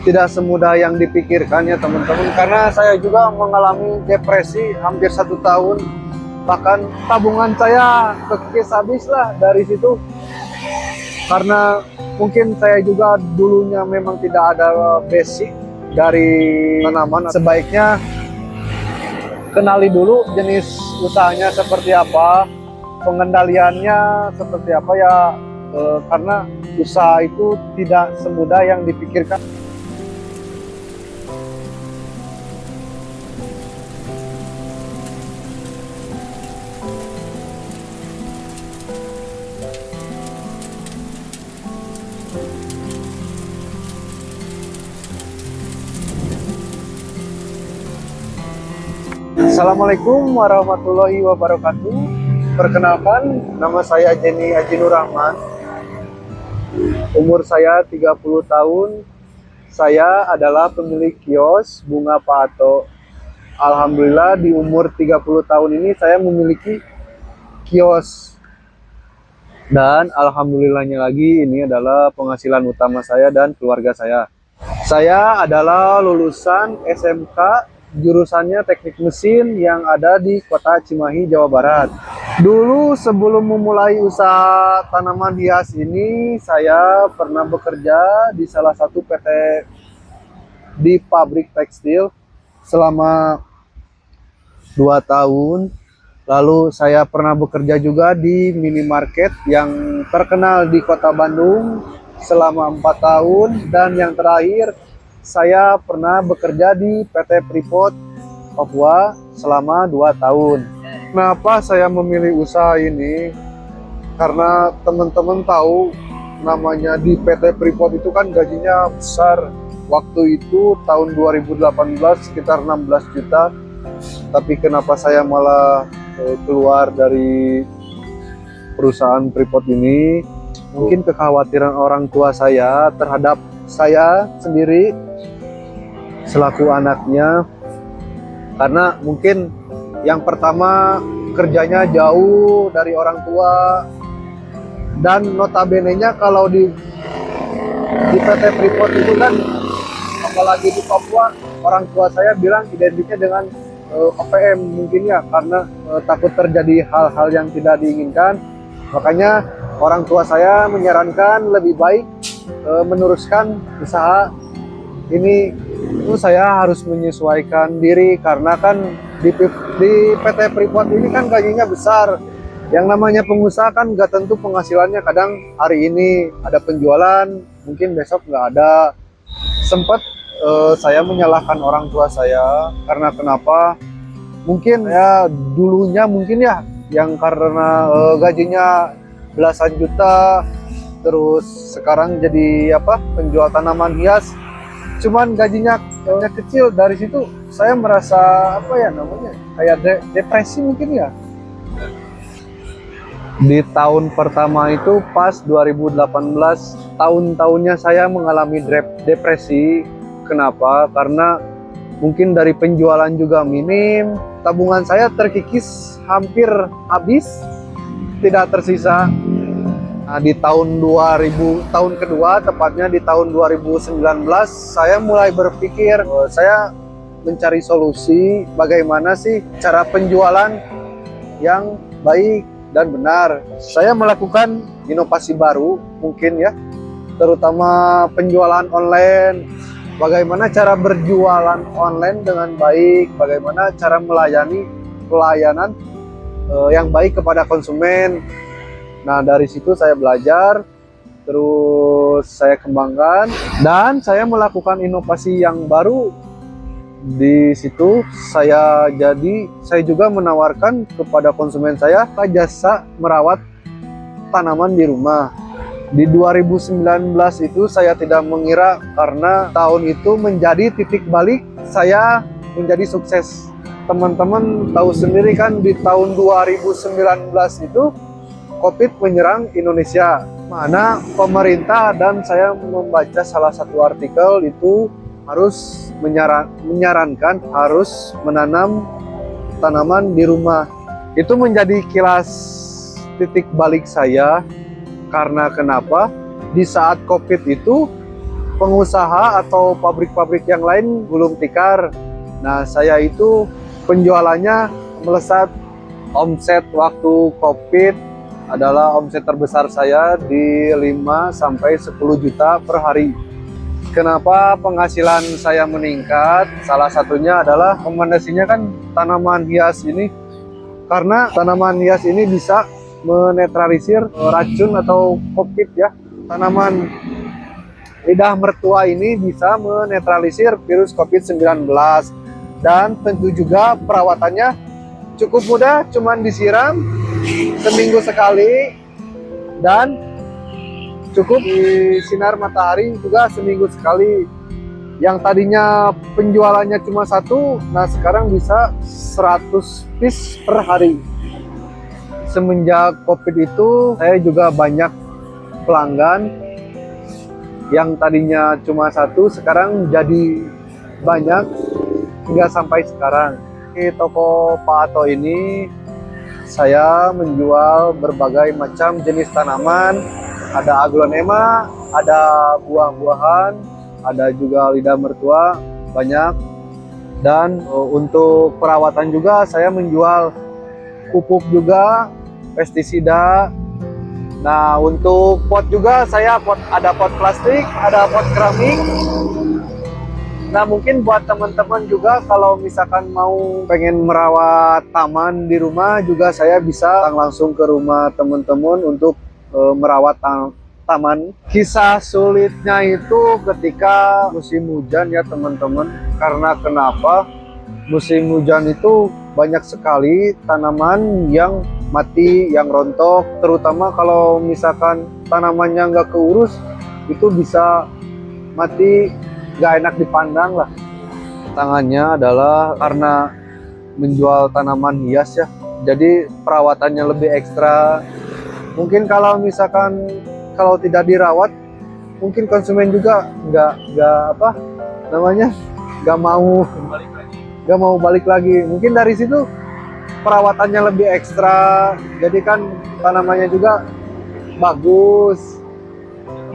tidak semudah yang dipikirkan ya teman-teman, karena saya juga mengalami depresi hampir 1 tahun, bahkan tabungan saya kekikis habis lah dari situ, karena mungkin saya juga dulunya memang tidak ada basic dari tanaman. Sebaiknya kenali dulu jenis usahanya seperti apa, pengendaliannya seperti apa ya, karena usaha itu tidak semudah yang dipikirkan. Assalamualaikum warahmatullahi wabarakatuh. Perkenalkan, nama saya Jenny Haji Nur Rahman. Umur saya 30 tahun. Saya adalah pemilik kios bunga Pak Ato. Alhamdulillah di umur 30 tahun ini saya memiliki kios. Dan alhamdulillahnya lagi ini adalah penghasilan utama saya dan keluarga saya. Saya adalah lulusan SMK jurusannya teknik mesin yang ada di kota Cimahi, Jawa Barat. Dulu sebelum memulai usaha tanaman hias ini, saya pernah bekerja di salah satu PT di pabrik tekstil selama 2 tahun. Lalu saya pernah bekerja juga di minimarket yang terkenal di kota Bandung selama 4 tahun. Dan yang terakhir, saya pernah bekerja di PT Freeport Papua selama 2 tahun. Kenapa saya memilih usaha ini? Karena teman-teman tahu namanya di PT Freeport itu kan gajinya besar. Waktu itu tahun 2018 sekitar 16 juta. Tapi kenapa saya malah keluar dari perusahaan Freeport ini? Mungkin kekhawatiran orang tua saya terhadap saya sendiri selaku anaknya, karena mungkin yang pertama kerjanya jauh dari orang tua, dan notabene-nya kalau di PT Freeport itu kan, apalagi di Papua, orang tua saya bilang identiknya dengan OPM mungkin ya, karena takut terjadi hal-hal yang tidak diinginkan. Makanya orang tua saya menyarankan lebih baik meneruskan usaha ini. Itu saya harus menyesuaikan diri, karena kan di PT Freeport ini kan gajinya besar. Yang namanya pengusaha kan nggak tentu penghasilannya, kadang hari ini ada penjualan, mungkin besok nggak ada. Sempat saya menyalahkan orang tua saya, karena kenapa? Mungkin ya dulunya mungkin ya yang karena gajinya belasan juta, terus sekarang jadi penjual tanaman hias, cuman gajinya kecil. Dari situ saya merasa kayak depresi mungkin ya. Di tahun pertama itu pas 2018, tahun-tahunnya saya mengalami depresi. Kenapa? Karena mungkin dari penjualan juga minim, tabungan saya terkikis hampir habis, tidak tersisa. Nah, di tahun kedua, tepatnya di tahun 2019, saya mulai berpikir, saya mencari solusi bagaimana sih cara penjualan yang baik dan benar. Saya melakukan inovasi baru mungkin ya, terutama penjualan online. Bagaimana cara berjualan online dengan baik, bagaimana cara melayani pelayanan yang baik kepada konsumen. Nah, dari situ saya belajar, terus saya kembangkan, dan saya melakukan inovasi yang baru. Di situ saya juga menawarkan kepada konsumen saya jasa merawat tanaman di rumah. Di 2019 itu saya tidak mengira, karena tahun itu menjadi titik balik saya menjadi sukses. Teman-teman tahu sendiri kan, di tahun 2019 itu COVID menyerang Indonesia, mana pemerintah dan saya membaca salah satu artikel itu harus menyarankan harus menanam tanaman di rumah. Itu menjadi kilas titik balik saya, karena kenapa? Di saat COVID itu pengusaha atau pabrik-pabrik yang lain gulung tikar. Nah, saya itu penjualannya melesat. Omset waktu COVID adalah omset terbesar saya di 5 sampai 10 juta per hari. Kenapa penghasilan saya meningkat? Salah satunya adalah rekomendasinya kan tanaman hias ini. Karena tanaman hias ini bisa menetralisir racun atau COVID ya. Tanaman lidah mertua ini bisa menetralisir virus COVID-19. Dan tentu juga perawatannya cukup mudah, cuman disiram seminggu sekali dan cukup di sinar matahari juga seminggu sekali. Yang tadinya penjualannya cuma 1, nah sekarang bisa 100 piece per hari. Semenjak COVID itu saya juga banyak pelanggan yang tadinya cuma 1 sekarang jadi banyak hingga sampai sekarang. Di toko Pak Ato ini saya menjual berbagai macam jenis tanaman. Ada aglonema, ada buah-buahan, ada juga lidah mertua, banyak. Dan untuk perawatan juga saya menjual pupuk juga, pestisida. Nah, untuk pot juga saya ada pot plastik, ada pot keramik. Nah, mungkin buat teman-teman juga kalau misalkan mau pengen merawat taman di rumah juga saya bisa langsung ke rumah teman-teman untuk merawat taman. Kisah sulitnya itu ketika musim hujan ya teman-teman. Karena kenapa? Musim hujan itu banyak sekali tanaman yang mati, yang rontok. Terutama kalau misalkan tanamannya nggak keurus, itu bisa mati, nggak enak dipandang lah. Tangannya adalah karena menjual tanaman hias ya, jadi perawatannya lebih ekstra. Mungkin kalau misalkan kalau tidak dirawat, mungkin konsumen juga nggak mau balik lagi. Mungkin dari situ perawatannya lebih ekstra, jadi kan tanamannya juga bagus,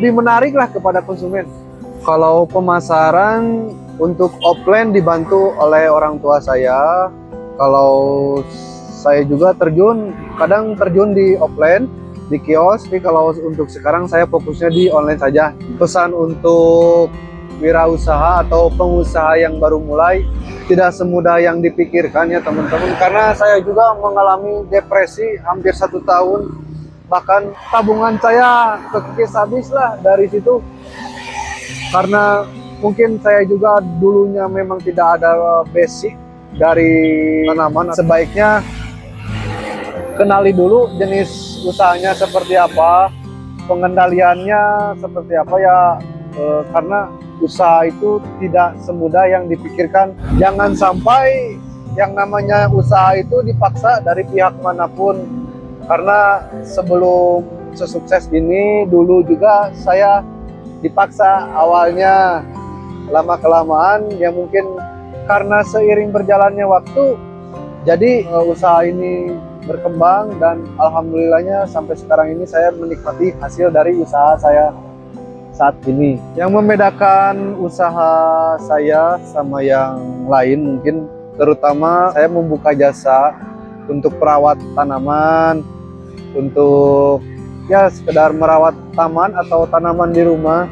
lebih menarik lah kepada konsumen. Kalau pemasaran untuk offline dibantu oleh orang tua saya. Kalau saya juga kadang terjun di offline, di kios. Tapi kalau untuk sekarang saya fokusnya di online saja. Pesan untuk wirausaha atau pengusaha yang baru mulai, tidak semudah yang dipikirkan ya teman-teman. Karena saya juga mengalami depresi hampir 1 tahun. Bahkan tabungan saya kekikis habis lah dari situ. Karena mungkin saya juga dulunya memang tidak ada basic dari tanaman. Sebaiknya kenali dulu jenis usahanya seperti apa, pengendaliannya seperti apa ya. Karena usaha itu tidak semudah yang dipikirkan. Jangan sampai yang namanya usaha itu dipaksa dari pihak manapun. Karena sebelum sesukses ini dulu juga saya dipaksa awalnya, lama-kelamaan ya mungkin karena seiring berjalannya waktu, jadi usaha ini berkembang dan alhamdulillahnya sampai sekarang ini saya menikmati hasil dari usaha saya saat ini. Yang membedakan usaha saya sama yang lain mungkin terutama saya membuka jasa untuk perawat tanaman, untuk ya sekedar merawat taman atau tanaman di rumah.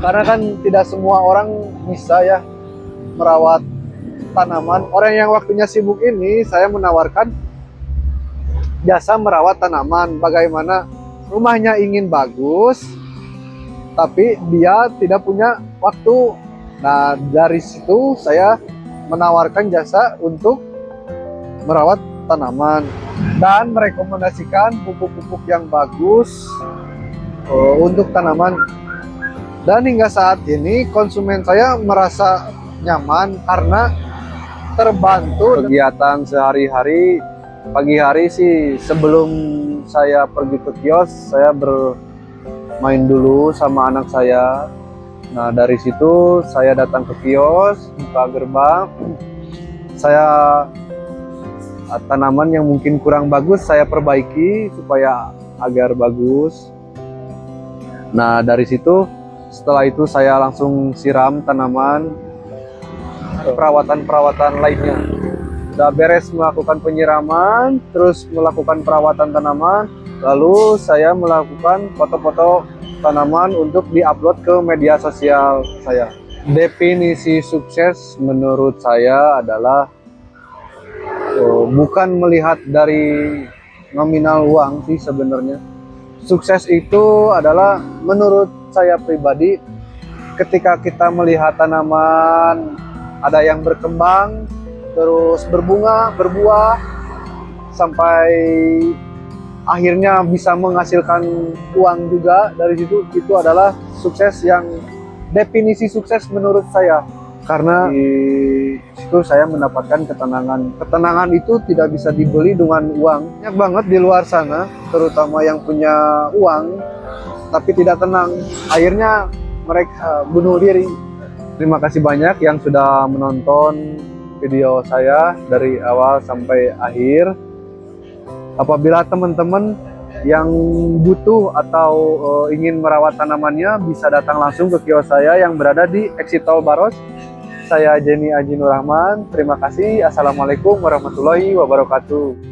Karena kan tidak semua orang bisa ya merawat tanaman. Orang yang waktunya sibuk ini saya menawarkan jasa merawat tanaman. Bagaimana rumahnya ingin bagus tapi dia tidak punya waktu. Nah, dari situ saya menawarkan jasa untuk merawat tanaman dan merekomendasikan pupuk-pupuk yang bagus untuk tanaman. Dan hingga saat ini konsumen saya merasa nyaman karena terbantu. Kegiatan sehari-hari, pagi hari sih sebelum saya pergi ke kios, saya bermain dulu sama anak saya. Nah, dari situ saya datang ke kios, buka gerbang, saya tanaman yang mungkin kurang bagus saya perbaiki supaya agar bagus. Nah, dari situ Setelah itu saya langsung siram tanaman, perawatan-perawatan lainnya. Udah beres melakukan penyiraman, terus melakukan perawatan tanaman, lalu saya melakukan foto-foto tanaman untuk diupload ke media sosial saya. Definisi sukses menurut saya adalah bukan melihat dari nominal uang sih sebenarnya. Sukses itu adalah menurut saya pribadi ketika kita melihat tanaman ada yang berkembang, terus berbunga, berbuah, sampai akhirnya bisa menghasilkan uang juga dari situ. Itu adalah sukses yang definisi sukses menurut saya. Karena di situ saya mendapatkan ketenangan. Ketenangan itu tidak bisa dibeli dengan uang. Banyak banget di luar sana, terutama yang punya uang, tapi tidak tenang. Akhirnya mereka bunuh diri. Terima kasih banyak yang sudah menonton video saya dari awal sampai akhir. Apabila teman-teman yang butuh atau ingin merawat tanamannya, bisa datang langsung ke kios saya yang berada di Exit Tol Baros. Saya Jenny Aji Nur Rahman. Terima kasih. Assalamualaikum warahmatullahi wabarakatuh.